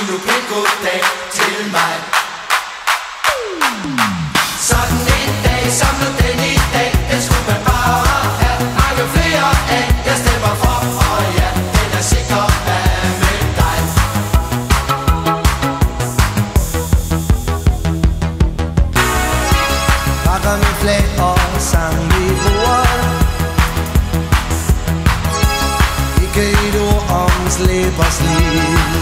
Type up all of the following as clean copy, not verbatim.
nu pænt goddag til mig. Sådan en dag som nu den i dag, den skulle man bare have mange flere af. Jeg stemmer for, og ja, den er sikker af med dig. Pakker med flag og sang ved bordet. Ikke et ord om slæb og slid.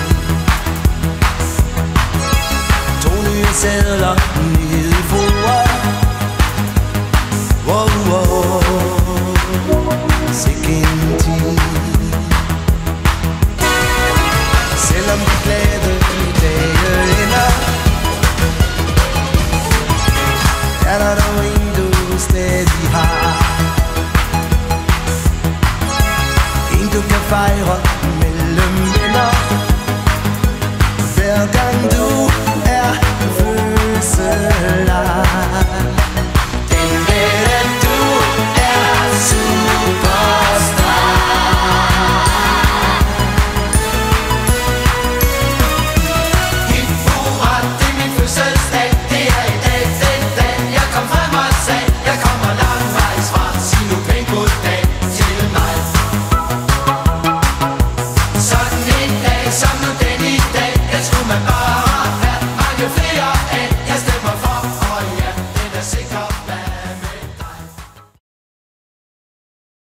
To nye sædler ned i foret. Wow, wow, sikke en tid. Selvom de glade dage ender, er der dog